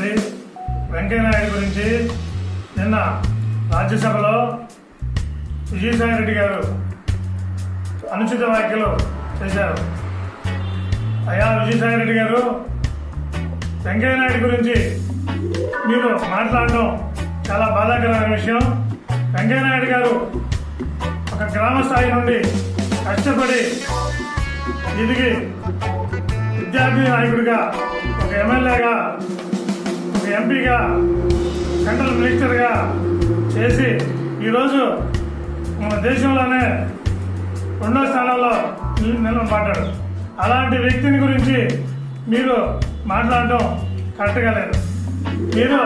ఉంది వెంకయ్యనాయుడు గురించి. నిన్న రాజ్యసభలో విజయసాయి రెడ్డి గారు అనుచిత వ్యాఖ్యలు చేశారు. అయ్యా విజయసాయి రెడ్డి గారు, వెంకయ్యనాయుడు గురించి మీరు మాట్లాడడం చాలా బాధాకరమైన విషయం. వెంకయ్యనాయుడు గారు ఒక గ్రామ స్థాయి నుండి కష్టపడి ఎదిగి విద్యార్థి నాయకుడిగా, ఒక ఎమ్మెల్యేగా, ఒక ఎంపీగా, సెంట్రల్ మినిస్టర్గా చేసి ఈరోజు మన దేశంలోనే 2వ స్థానంలో నిలబడ్డాడు. అలాంటి వ్యక్తిని గురించి మీరు మాట్లాడటం కరెక్ట్గా లేదు. మీరు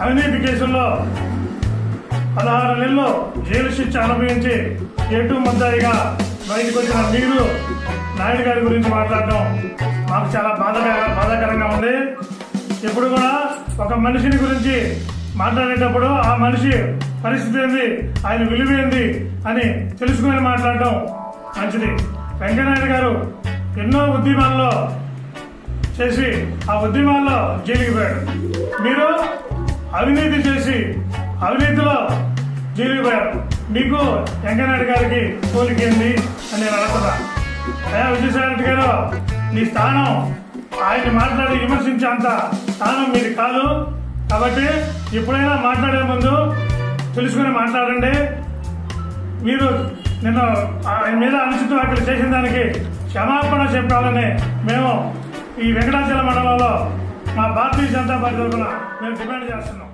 అవినీతి కేసుల్లో 16 నెలలు జైలు శిక్ష అనుభవించి ఏటూ ముద్దాయిగా బయటకు వచ్చిన మీరు నాయుడు గారి గురించి మాట్లాడటం మాకు చాలా బాధాకరంగా ఉంది. ఇప్పుడు కూడా ఒక మనిషిని గురించి మాట్లాడేటప్పుడు ఆ మనిషి పరిస్థితి ఏంది, ఆయన విలువ ఏంది అని తెలుసుకుని మాట్లాడటం మంచిది. వెంకయ్యనాయుడు గారు ఎన్నో ఉద్యమాల్లో చేసి ఆ ఉద్యమాల్లో జైలుకి పోయాడు. మీరు అవినీతి చేసి అవినీతిలో జైలుకి పోయారు. మీకు వెంకయ్యనాయుడు గారికి పోలికేంది అని నేను అడుగుతున్నా. అయ్యా విజయసాయి రెడ్డి గారు, మీ స్థానం ఆయన్ని మాట్లాడి విమర్శించే అంత స్థానం మీది కాదు. కాబట్టి ఎప్పుడైనా మాట్లాడే ముందు తెలుసుకుని మాట్లాడండి. మీరు నిన్న ఆయన మీద అనుచిత వ్యాఖ్యలు చేసిన దానికి క్షమాపణ చెప్పాలని మేము ఈ వెంకటాచలం మండలంలో మా భారతీయ జనతా పార్టీ తరఫున మేము డిమాండ్ చేస్తున్నాం.